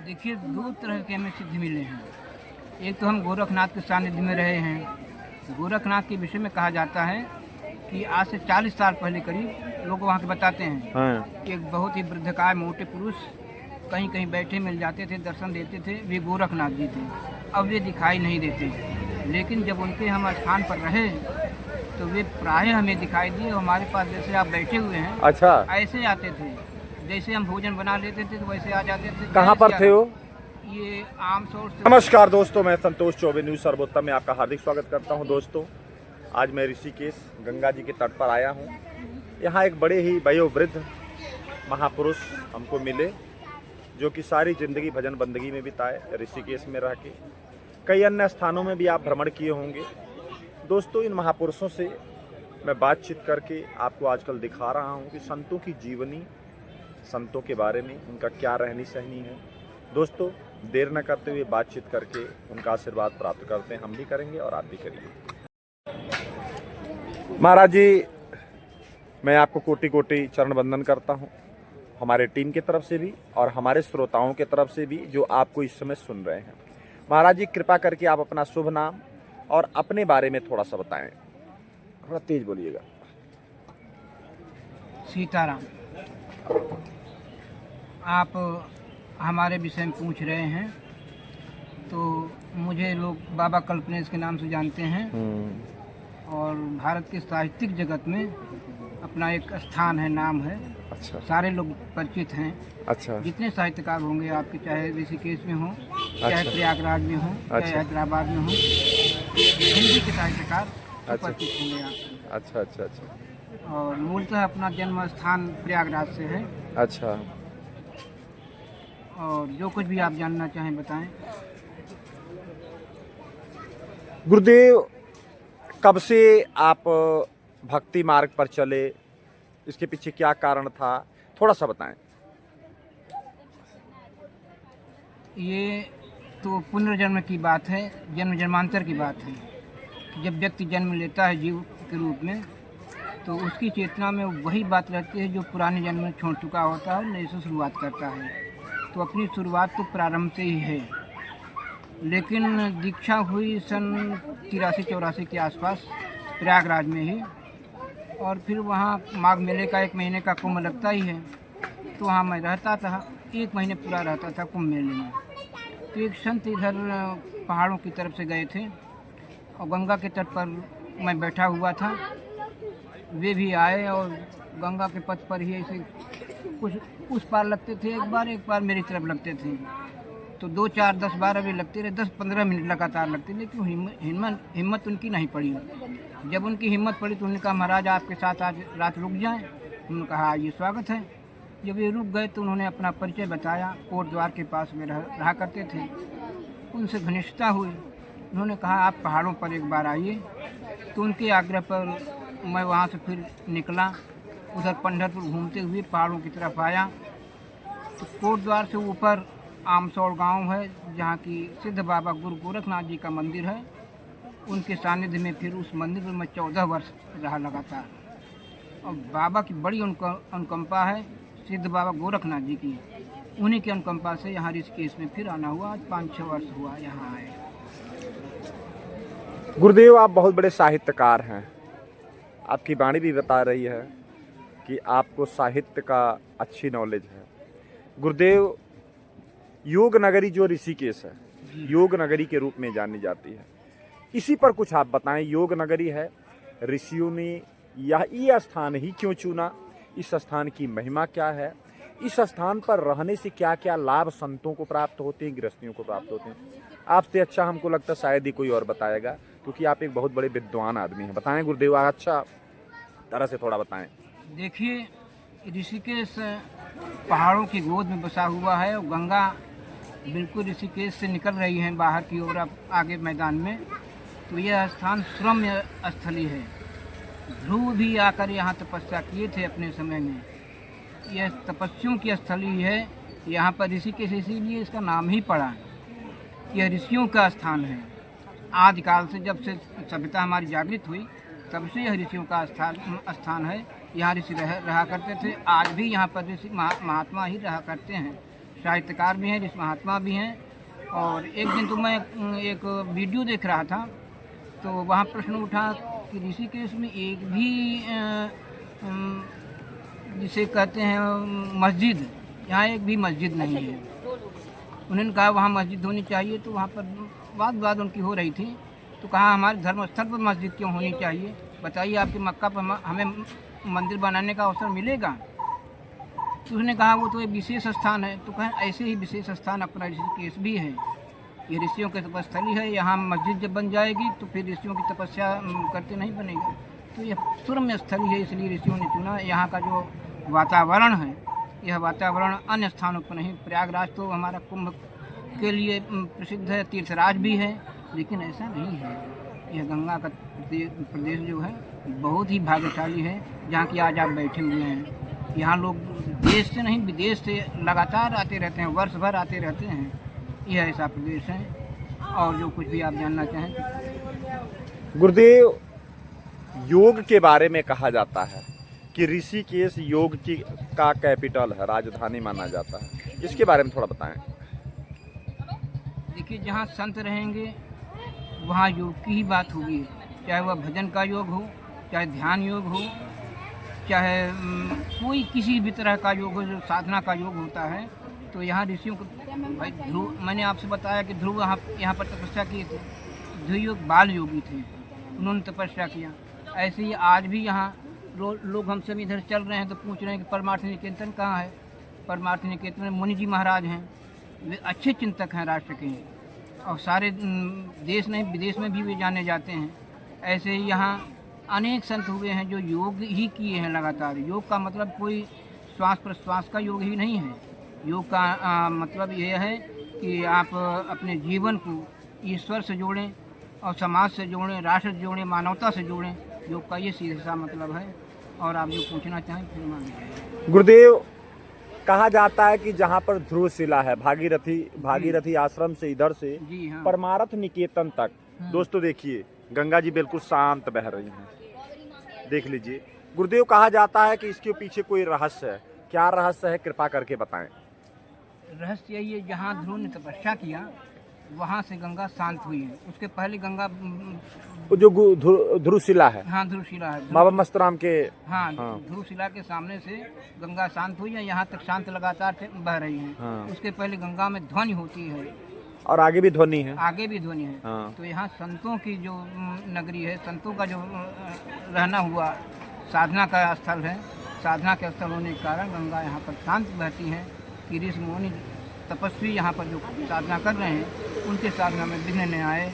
देखिए, दो तरह के हमें सिद्ध मिले हैं। एक तो हम गोरखनाथ के सानिध्य में रहे हैं। गोरखनाथ के विषय में कहा जाता है कि आज से 40 साल पहले करीब लोग वहाँ के बताते हैं कि एक बहुत ही वृद्धकाय मोटे पुरुष कहीं कहीं बैठे मिल जाते थे, दर्शन देते थे। वे गोरखनाथ जी थे। अब वे दिखाई नहीं देते, लेकिन जब उनके हम स्थान पर रहे तो वे प्रायः हमें दिखाई दिए। हमारे पास जैसे आप बैठे हुए हैं, अच्छा, ऐसे आते थे। जैसे हम भोजन बना लेते थे तो वैसे आ जाते थे। कहाँ पर थे वो? ये आमतौर से। नमस्कार दोस्तों, मैं संतोष चौबे न्यूज़ सर्वोत्तम में आपका हार्दिक स्वागत करता हूं। दोस्तों, आज मैं ऋषिकेश गंगा जी के तट पर आया हूं। यहां एक बड़े ही वयोवृद्ध महापुरुष हमको मिले, जो कि सारी ज़िंदगी भजन बंदगी में बिताए। ऋषिकेश में रह के कई अन्य स्थानों में भी आप भ्रमण किए होंगे। दोस्तों, इन महापुरुषों से मैं बातचीत करके आपको आजकल दिखा रहा हूँ कि संतों की जीवनी, संतों के बारे में उनका क्या रहनी सहनी है। दोस्तों, देर न करते हुए बातचीत करके उनका आशीर्वाद प्राप्त करते हैं। हम भी करेंगे और आप भी करिए। महाराज जी, मैं आपको कोटि कोटि चरण वंदन करता हूं, हमारे टीम की तरफ से भी और हमारे श्रोताओं की तरफ से भी जो आपको इस समय सुन रहे हैं। महाराज जी, कृपा करके आप अपना शुभ नाम और अपने बारे में थोड़ा सा बताएं। थोड़ा तेज बोलिएगा। सीताराम। आप हमारे विषय में पूछ रहे हैं तो मुझे लोग बाबा कल्पनेश के नाम से जानते हैं और भारत के साहित्यिक जगत में अपना एक स्थान है, नाम है। अच्छा, सारे लोग परिचित हैं। अच्छा, जितने साहित्यकार होंगे आपके, चाहे ऋषिकेश में हो, चाहे अच्छा, प्रयागराज में हो, चाहे अच्छा, हैदराबाद में हो, हिंदी के साहित्यकार अच्छा, परिचित होंगे आप। अच्छा, अच्छा, अच्छा, और मूलतः अपना जन्म स्थान प्रयागराज से है। अच्छा। और जो कुछ भी आप जानना चाहें बताएं। गुरुदेव, कब से आप भक्ति मार्ग पर चले, इसके पीछे क्या कारण था, थोड़ा सा बताएं। ये तो पुनर्जन्म की बात है, जन्म जन्मांतर की बात है। जब व्यक्ति जन्म लेता है जीव के रूप में, तो उसकी चेतना में वही बात रहती है जो पुराने जन्म में छोड़ चुका होता है, नए से शुरुआत करता है। तो अपनी शुरुआत तो प्रारंभ से ही है, लेकिन दीक्षा हुई सन 83-84 के आसपास प्रयागराज में ही। और फिर वहाँ माघ मेले का 1 महीने का कुंभ लगता ही है, तो वहाँ मैं रहता था। 1 महीने पूरा रहता था कुंभ मेले में। तो एक संत इधर पहाड़ों की तरफ से गए थे और गंगा के तट पर मैं बैठा हुआ था। वे भी आए और गंगा के पथ पर ही ऐसे कुछ उस पार लगते थे, एक बार मेरी तरफ लगते थे। तो 2, 4, 10, 12 भी लगते रहे, 10-15 मिनट लगातार लगते, लेकिन हिम्मत उनकी नहीं पड़ी। जब उनकी हिम्मत पड़ी तो उन्होंने कहा, महाराज आपके साथ आज रात रुक जाएं। उन्होंने कहा, ये स्वागत है। जब ये रुक गए तो उन्होंने अपना परिचय बताया। कोट द्वार के पास में रहा करते थे। उनसे घनिष्ठता हुई। उन्होंने कहा, आप पहाड़ों पर एक बार आइए। तो उनके आग्रह पर मैं वहाँ से फिर निकला, उधर पंढरपुर घूमते हुए पहाड़ों की तरफ आया। तो कोट द्वार से ऊपर आमसौड़ गांव है, जहाँ की सिद्ध बाबा गुरु गोरखनाथ जी का मंदिर है। उनके सानिध्य में फिर उस मंदिर में मैं 14 वर्ष रहा लगातार। और बाबा की बड़ी अनुकंपा है, सिद्ध बाबा गोरखनाथ जी की। उन्हीं की अनुकंपा से यहाँ ऋषिकेश में फिर आना हुआ। आज 5-6 वर्ष हुआ यहाँ आए। गुरुदेव, आप बहुत बड़े साहित्यकार हैं। आपकी वाणी भी बता रही है कि आपको साहित्य का अच्छी नॉलेज है। गुरुदेव, योग नगरी जो ऋषिकेश है, योग नगरी के रूप में जानी जाती है, इसी पर कुछ आप बताएं। योग नगरी है, ऋषियों ने ये स्थान ही क्यों चुना, इस स्थान की महिमा क्या है, इस स्थान पर रहने से क्या क्या लाभ संतों को प्राप्त होते हैं, गृहस्थियों को प्राप्त होते हैं। आपसे अच्छा हमको लगता है शायद ही कोई और बताएगा, क्योंकि आप एक बहुत बड़े विद्वान आदमी हैं। बताएं गुरुदेव, अच्छा तरह से थोड़ा बताएं। देखिए, ऋषिकेश पहाड़ों की गोद में बसा हुआ है और गंगा बिल्कुल ऋषिकेश से निकल रही है बाहर की ओर, अब आगे मैदान में। तो यह स्थान श्रम्य स्थली है। ध्रुव भी आकर यहाँ तपस्या किए थे अपने समय में। यह तपस्वियों की स्थली है। यहाँ पर ऋषिकेश इसीलिए इसका नाम ही पड़ा। यह ऋषियों का स्थान है। आदिकाल से, जब से सभ्यता हमारी जागृत हुई, तब से यह ऋषियों का स्थान है। यहाँ ऋषि रहा करते थे। आज भी यहाँ पर ऋषि महात्मा ही रहा करते हैं। साहित्यकार भी हैं, ऋषि महात्मा भी हैं। और एक दिन तो मैं एक वीडियो देख रहा था, तो वहाँ प्रश्न उठा कि ऋषिकेश में एक भी जिसे कहते हैं मस्जिद, यहाँ एक भी मस्जिद नहीं है। उन्होंने कहा वहाँ मस्जिद होनी चाहिए, तो वहाँ पर बात उनकी हो रही थी। तो कहा हमारे धर्म स्थल पर मस्जिद क्यों होनी चाहिए, बताइए, आपके मक्का पर हमें मंदिर बनाने का अवसर मिलेगा? तो उसने कहा वो तो एक विशेष स्थान है। तो कहें ऐसे ही विशेष स्थान अपना ऋषिकेश भी है, ये ऋषियों की तपस्थली है। यहाँ मस्जिद जब बन जाएगी तो फिर ऋषियों की तपस्या करते नहीं बनेगी। तो यह सुरम्य स्थली है, इसलिए ऋषियों ने चुना। यहाँ का जो वातावरण है, यह वातावरण अन्य स्थानों पर नहीं। प्रयागराज तो हमारा कुंभ के लिए प्रसिद्ध है, तीर्थराज भी है, लेकिन ऐसा नहीं है। यह गंगा का प्रदेश जो है बहुत ही भाग्यशाली है, जहाँ की आज आप बैठे हुए हैं। यहाँ लोग देश से नहीं विदेश से लगातार आते रहते हैं, वर्ष भर आते रहते हैं। यह ऐसा प्रदेश है। और जो कुछ भी आप जानना चाहें। गुरुदेव, योग के बारे में कहा जाता है कि ऋषिकेश योग की का कैपिटल है, राजधानी माना जाता है। इसके बारे में थोड़ा बताएं। देखिए, जहाँ संत रहेंगे वहाँ योग की ही बात होगी, चाहे वह भजन का योग हो, चाहे ध्यान योग हो, चाहे कोई किसी भी तरह का योग हो, जो साधना का योग होता है। तो यहाँ ऋषियों को भाई ध्रुव, मैंने आपसे बताया कि ध्रुव यहाँ पर तपस्या किए थे। ध्रुव योग बाल योगी थे, उन्होंने तपस्या किया। ऐसे ही आज भी यहाँ लोग हमसे इधर चल रहे हैं तो पूछ रहे हैं कि परमार्थ निकेतन कहाँ है। परमार्थ निकेतन में मुनि जी महाराज हैं, वे अच्छे चिंतक हैं राष्ट्र के, और सारे देश नहीं विदेश में भी वे जाने जाते हैं। ऐसे ही यहाँ अनेक संत हुए हैं जो योग ही किए हैं लगातार। योग का मतलब कोई श्वास प्रश्वास का योग ही नहीं है। योग का मतलब यह है कि आप अपने जीवन को ईश्वर से जोड़ें और समाज से जोड़ें, राष्ट्र से जोड़ें, मानवता से जोड़ें। योग का ये सीधा मतलब है। और आप जो पूछना चाहें फिर मान लीजिए। गुरुदेव, कहा जाता है कि जहाँ पर ध्रुवशिला है, भागीरथी आश्रम से इधर से जी हाँ, परमार्थ निकेतन तक, दोस्तों देखिए गंगा जी बिल्कुल शांत बह रही हैं, देख लीजिए। गुरुदेव, कहा जाता है कि इसके पीछे कोई रहस्य है। क्या रहस्य है, कृपा करके बताएं। रहस्य यही है, जहाँ ध्रुव ने तपस्या किया वहाँ से गंगा शांत हुई है। उसके पहले गंगा जो ध्रुवशिला है, हाँ ध्रुवशिला है, बाबा मस्तराम के, हाँ ध्रुवशिला के सामने से गंगा शांत हुई है। यहाँ तक शांत लगातार बह रही है। हाँ। उसके पहले गंगा में ध्वनि होती है और आगे भी ध्वनि है, आगे भी ध्वनि है। हाँ। तो यहाँ संतों की जो नगरी है, संतों का जो रहना हुआ साधना का स्थल है। साधना के स्थल होने के कारण गंगा यहाँ पर शांत बहती है कि ऋषि मुनि तपस्वी यहाँ पर जो साधना कर रहे हैं उनके साधना में विघ्न न आए।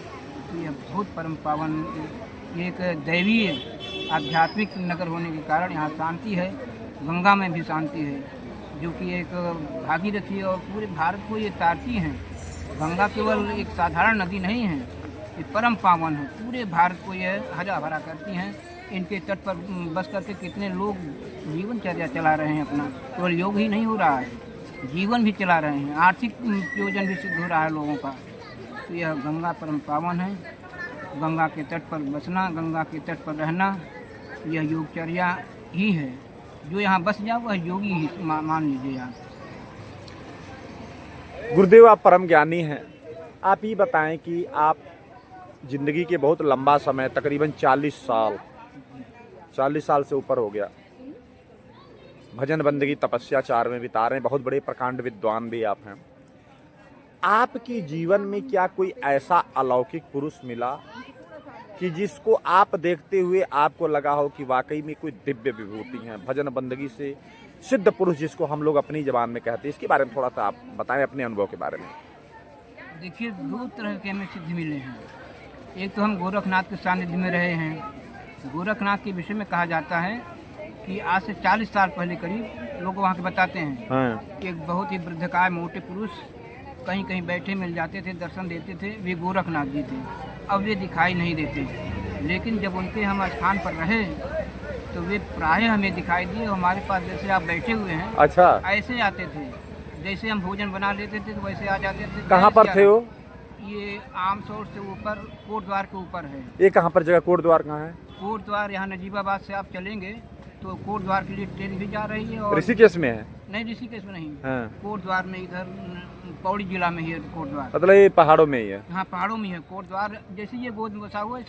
तो यह बहुत परम पावन, ये एक दैवीय आध्यात्मिक नगर होने के कारण यहाँ शांति है। गंगा में भी शांति है, जो कि एक भागीरथी है और पूरे भारत को ये तारती हैं। गंगा केवल एक साधारण नदी नहीं है, ये परम पावन है। पूरे भारत को ये हरा भरा करती हैं। इनके तट पर बस करके कितने लोग जीवनचर्या चला रहे हैं अपना। केवल योग ही नहीं हो रहा है, जीवन भी चला रहे हैं, आर्थिक प्रयोजन भी सिद्ध हो रहा है लोगों का। तो यह गंगा परम पावन है। गंगा के तट पर बसना, गंगा के तट पर रहना, यह योगचर्या ही है। जो यहाँ बस जाए वह योगी ही मान लीजिए आप। गुरुदेव, आप परम ज्ञानी हैं। आप ये बताएं कि आप जिंदगी के बहुत लंबा समय, तकरीबन 40 साल से ऊपर हो गया, भजन बंदगी तपस्याचार में बिता रहे हैं। बहुत बड़े प्रकांड विद्वान भी आप हैं। आपके जीवन में क्या कोई ऐसा अलौकिक पुरुष मिला कि जिसको आप देखते हुए आपको लगा हो कि वाकई में कोई दिव्य विभूति है, भजन बंदगी से सिद्ध पुरुष जिसको हम लोग अपनी जबान में कहते हैं? इसके बारे में थोड़ा सा आप बताएं, अपने अनुभव के बारे में। देखिए, 2 तरह के हमें सिद्ध मिले हैं। एक तो हम गोरखनाथ के सानिध्य में रहे हैं। गोरखनाथ के विषय में कहा जाता है कि आज से 40 साल पहले करीब लोग वहाँ के बताते हैं कि एक बहुत ही वृद्धकाय मोटे पुरुष कहीं कहीं बैठे मिल जाते थे, दर्शन देते थे। वे गोरखनाथ जी थे। अब वे दिखाई नहीं देते, लेकिन जब उनके हम स्थान पर रहे तो वे प्रायः हमें दिखाई दिए। हमारे पास जैसे आप बैठे हुए हैं, अच्छा, ऐसे आते थे। जैसे हम भोजन बना लेते थे तो वैसे आ जाते थे। कहाँ पर थे वो? ये आमसौर से ऊपर कोट द्वार के ऊपर है। ये कहाँ पर जगह, कोट द्वार कहाँ है? कोट द्वार यहाँ नजीबाबाद से आप चलेंगे तो कोट द्वार के लिए ट्रेन भी जा रही है। और ऋषिकेश में है? नहीं, ऋषिकेश में नहीं, हाँ। कोट द्वार में, इधर पौड़ी जिला में ही है कोट द्वार। मतलब ये पहाड़ों में ही है? हाँ, पहाड़ों में है कोट द्वार। जैसे ये गोद में बसा हुआ है,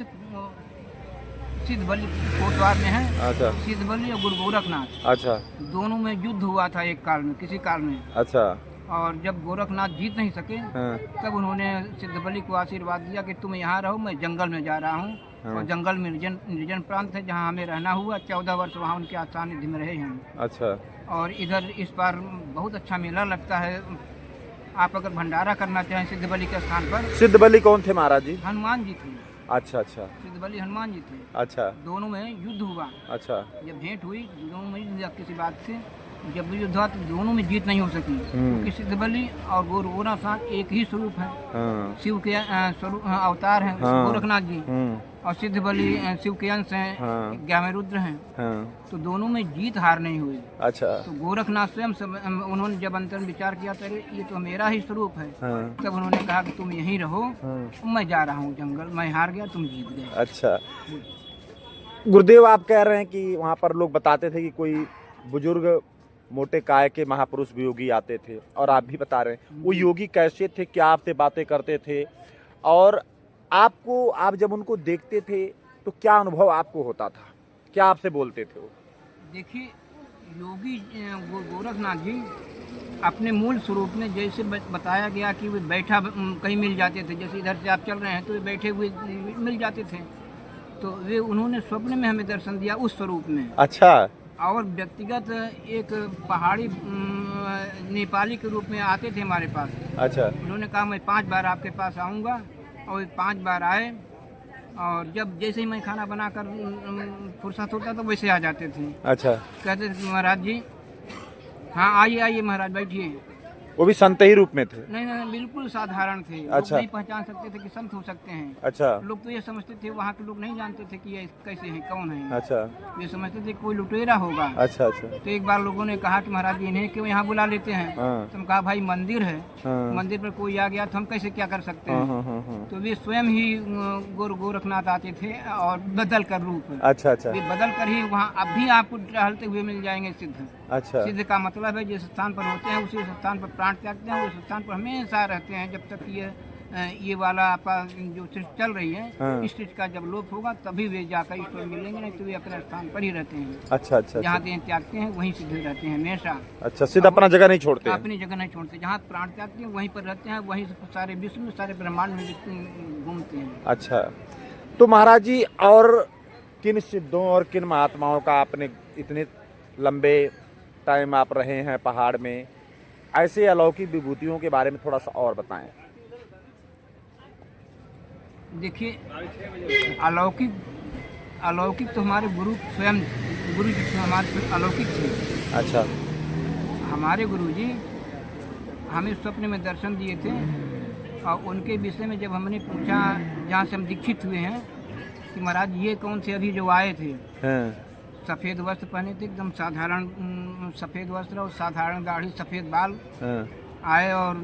सिद्धबली कोट द्वार में है। अच्छा। सिद्धबली और गुरु गोरखनाथ, अच्छा। दोनों में युद्ध हुआ था एक काल में, किसी काल में। अच्छा। और जब गोरखनाथ जीत नहीं सके, हाँ। तब उन्होंने सिद्धबली को आशीर्वाद दिया कि तुम यहाँ रहो, मैं जंगल में जा रहा हूँ। हाँ। और जंगल में निर्जन प्रांत है जहाँ हमें रहना हुआ। 14 वर्ष वहाँ उनके सानिध्य में रहे हम। अच्छा। और इधर इस बार बहुत अच्छा मेला लगता है। आप अगर भंडारा करना चाहें सिद्धबली के स्थान पर। सिद्धबली कौन थे महाराज जी? हनुमान जी थे। अच्छा अच्छा। सिद्धबली हनुमान जी थे। अच्छा। दोनों में युद्ध हुआ। अच्छा। जब भेंट हुई दोनों में किसी बात से, जब युद्ध हुआ तो दोनों में जीत नहीं हो सकी, क्योंकि सिद्धबली और गोरखनाथ एक ही स्वरूप है। हाँ। शिव के स्वरूप अवतार हैं। हाँ। गोरखनाथ जी और सिद्धबली शिव के अंश हैं। हाँ। 11वें रुद्र हैं। हाँ। तो दोनों में जीत हार नहीं हुई। अच्छा। तो गोरखनाथ स्वयं उन्होंने जब अंतर विचार किया तो ये तो मेरा ही स्वरूप है। हाँ। तब उन्होंने कहा कि तुम यहीं रहो, हाँ। मैं जा रहा हूँ जंगल, मैं हार गया, तुम जीत गए। अच्छा। गुरुदेव, आप कह रहे हैं कि वहाँ पर लोग बताते थे कि कोई बुजुर्ग मोटे काय के महापुरुष योगी आते थे, और आप भी बता रहे हैं वो योगी कैसे थे, क्या आपसे बातें करते थे, और आपको, आप जब उनको देखते थे तो क्या अनुभव आपको होता था, क्या आपसे बोलते थे वो? देखिए, योगी गोरखनाथ जी अपने मूल स्वरूप में जैसे बताया गया कि वे बैठा कहीं मिल जाते थे। जैसे इधर से आप चल रहे हैं तो वे बैठे हुए मिल जाते थे। तो वे उन्होंने स्वप्न में हमें दर्शन दिया उस स्वरूप में। अच्छा। और व्यक्तिगत एक पहाड़ी नेपाली के रूप में आते थे हमारे पास। अच्छा। उन्होंने कहा मैं 5 बार आपके पास आऊँगा, और 5 बार आए। और जब जैसे ही मैं खाना बनाकर फुर्सत होता तो वैसे आ जाते थे। अच्छा। कहते थे महाराज जी, हाँ आइए आइए महाराज बैठिए। वो भी संत ही रूप में थे? नहीं नहीं, बिल्कुल साधारण थे। अच्छा। लोग नहीं पहचान सकते थे कि संत हो सकते हैं। अच्छा। लोग तो ये समझते थे, वहाँ के लोग नहीं जानते थे कि ये कैसे हैं, कौन है। अच्छा। ये समझते थे कोई लुटेरा होगा। अच्छा अच्छा। तो एक बार लोगों ने कहा कि महाराज जी इन्हें क्यों यहाँ बुला लेते हैं। हाँ। तो हम कहा भाई मंदिर है, हाँ। मंदिर पर कोई आ गया तो हम कैसे क्या कर सकते हैं। हाँ, हाँ, हाँ। तो वे स्वयं ही गोरखनाथ आते थे और बदल कर रूप। अच्छा अच्छा। वे बदल कर ही वहाँ अब भी आपको टहलते हुए मिल जाएंगे सिद्ध। अच्छा। सिद्ध का मतलब है जिस स्थान पर होते हैं उसी स्थान पर प्राण त्यागते हैं, उस स्थान पर हमेशा रहते हैं जब तक ये वाला आपका जो सृष्टि चल रही है। हाँ। इस सृष्टि का जब लोप होगा तभी वे जाकर ईश्वर मिलेंगे, नहीं तो वे अपने स्थान पर ही रहते हैं। अच्छा अच्छा। जहाँ देह त्यागते हैं वहीं सिद्ध रहते हैं हमेशा। अच्छा, सिद्ध अपना जगह नहीं छोड़ते हैं? अपनी जगह नहीं छोड़ते, जहाँ प्राण त्यागते हैं वहीं पर रहते हैं, वहीं से सारे विश्व में, सारे ब्रह्मांड में घूमते हैं। अच्छा। तो महाराज जी, और किन सिद्धों और किन महात्माओं का आपने इतने लंबे टाइम आप रहे हैं पहाड़ में, ऐसे अलौकिक विभूतियों के बारे में थोड़ा सा और बताएं। देखिए, अलौकिक तो हमारे गुरु स्वयं, गुरु जी हमारे अलौकिक थे। अच्छा। हमारे गुरु जी हमें स्वप्न में दर्शन दिए थे, और उनके विषय में जब हमने पूछा, जहाँ से हम दीक्षित हुए हैं, कि महाराज ये कौन से अभी जो आए थे। हाँ। सफ़ेद वस्त्र पहने थे, एकदम साधारण सफ़ेद वस्त्र और साधारण दाढ़ी, सफ़ेद बाल। हाँ। आए और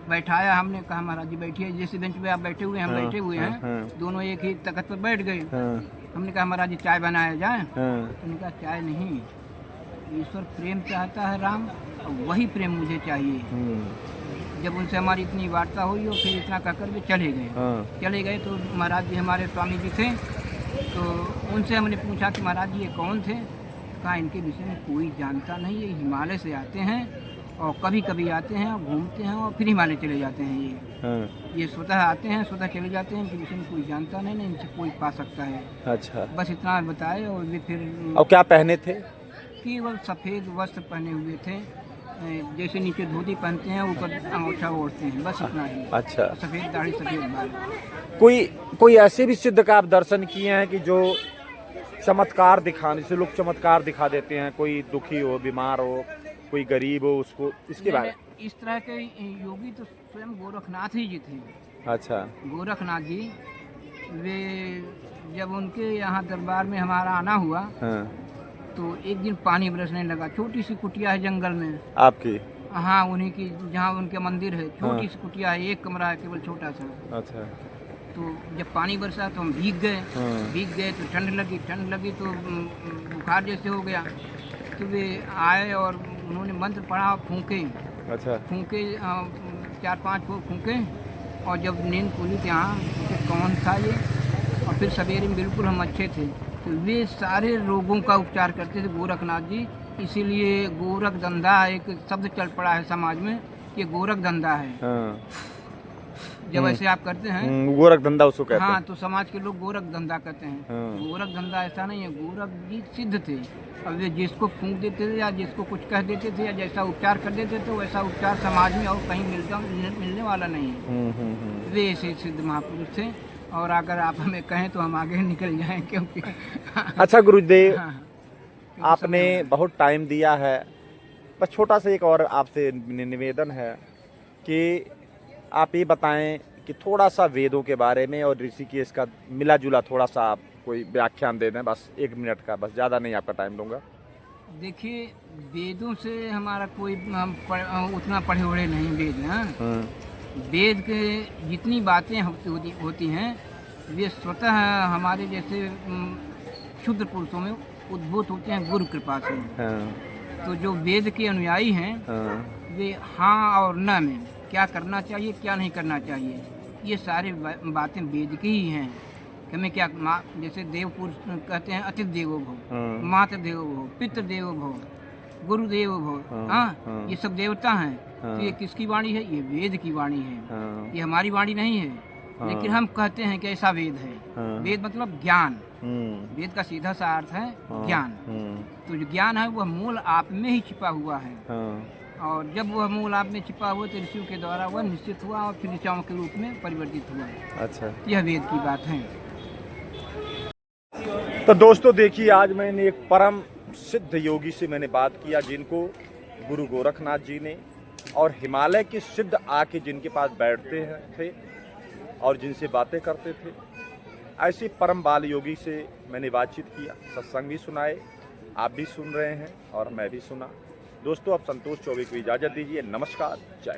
बैठाया। हमने कहा महाराज जी बैठिए, जैसे बेंच पे आप बैठे हुए हैं हम हाँ, बैठे हुए हैं। हाँ। दोनों एक ही तख्त पर बैठ गए। हाँ। हमने कहा महाराज जी चाय बनाया जाए। हाँ। उन्होंने कहा चाय नहीं, ईश्वर प्रेम चाहता है राम, और वही प्रेम मुझे चाहिए। जब उनसे हमारी इतनी वार्ता हुई और फिर इतना कहकर वे चले गए। हाँ। चले गए तो महाराज जी हमारे स्वामी जी थे, तो उनसे हमने पूछा कि महाराज जी ये कौन थे। कहा इनके विषय में कोई जानता नहीं, ये हिमालय से आते हैं और कभी कभी आते हैं और घूमते हैं और फिर हिमालय चले जाते हैं। ये स्वतः आते हैं, स्वतः चले जाते हैं, इनके विषय में कोई जानता नहीं, नहीं इनसे कोई पा सकता है। अच्छा। बस इतना बताए। और वे फिर और क्या पहने थे? केवल सफ़ेद वस्त्र पहने हुए थे, जैसे नीचे धोती पहनते हैं ऊपर अंगूठा ओढ़ते हैं, बस इतना ही। अच्छा। सफ़ेद दाढ़ी सफ़ेद बाल। कोई ऐसे भी सिद्ध का आप दर्शन किए हैं कि जो चमत्कार दिखाने से, लोग चमत्कार दिखा देते हैं, कोई दुखी हो, बीमार हो, कोई गरीब हो, उसको इसके बारे में? इस तरह के योगी तो स्वयं गोरखनाथ ही जी थे। अच्छा। गोरखनाथ जी, वे जब उनके यहाँ दरबार में हमारा आना हुआ। हाँ। तो एक दिन पानी बरसने लगा। छोटी सी कुटिया है जंगल में आपकी? हाँ, उन्हीं की, जहाँ उनके मंदिर है। छोटी सी कुटिया है, एक कमरा है केवल, छोटा सा। अच्छा। तो जब पानी बरसा तो हम भीग गए तो ठंड लगी तो बुखार जैसे हो गया। तो वे आए और उन्होंने मंत्र पढ़ा, फूंके। अच्छा। फूंके 4-5 फूंके, और जब नींद खुली थी हाँ तो कौन था ये, और फिर सवेरे में बिल्कुल हम अच्छे थे। तो वे सारे रोगों का उपचार करते थे गोरखनाथ जी। इसीलिए गोरख धंधा एक शब्द चल पड़ा है समाज में कि गोरख धंधा है। जब ऐसे आप करते हैं गोरख धंधा उसको कहते हैं। हाँ, तो समाज के लोग गोरख धंधा कहते हैं। गोरख धंधा ऐसा नहीं है, गोरख जी सिद्ध थे। अब वे जिसको फूंक देते थे या जिसको कुछ कह देते थे या जैसा उपचार कर देते थे, वैसा उपचार समाज में और कहीं मिलने वाला नहीं है। वे ऐसे सिद्ध महापुरुष थे, और अगर आप हमें कहें तो हम आगे निकल जाएं, क्योंकि अच्छा गुरुदेव, हाँ, आपने बहुत टाइम दिया है। बस छोटा सा एक और आपसे निवेदन है कि आप ये बताएं कि थोड़ा सा वेदों के बारे में और ऋषिकेश का मिला जुला थोड़ा सा आप कोई व्याख्यान दे दें, बस 1 मिनट का, बस ज़्यादा नहीं आपका टाइम लूँगा। देखिए, वेदों से हमारा कोई उतना पढ़े उड़े नहीं वेद हैं। वेद के जितनी बातें होती हैं वे स्वतः हमारे जैसे क्षुद्र पुरुषों में उद्भूत होते हैं गुरु कृपा से। तो जो वेद के अनुयायी हैं वे हाँ और न में क्या करना चाहिए क्या नहीं करना चाहिए, ये सारी बातें वेद की ही हैं। कि हमें क्या जैसे देव पुरुष कहते हैं, अतिथि देवो भव, मातृ देवो भव, पितृ देवो भव, गुरुदेव भव। हाँ, ये सब देवता हैं। तो ये किसकी वाणी है? ये वेद की वाणी है। ये हमारी वाणी नहीं है। लेकिन हम कहते हैं कि ऐसा वेद है। वेद मतलब ज्ञान। वेद का सीधा सा अर्थ है ज्ञान। तो जो ज्ञान है वह मूल आप में ही छिपा हुआ है, और जब वह मूल आप में छिपा हुआ तो ऋषियों के द्वारा वह निश्चित हुआ और फिर ऋचाओं के रूप में परिवर्तित हुआ। अच्छा, यह वेद की बात है। तो दोस्तों देखिए, आज मैंने एक परम सिद्ध योगी से मैंने बात किया, जिनको गुरु गोरखनाथ जी ने और हिमालय के सिद्ध आके जिनके पास बैठते थे और जिनसे बातें करते थे, ऐसे परम बाल योगी से मैंने बातचीत किया, सत्संग भी सुनाए, आप भी सुन रहे हैं और मैं भी सुना। दोस्तों, अब संतोष चौबे को इजाज़त दीजिए। नमस्कार, जय।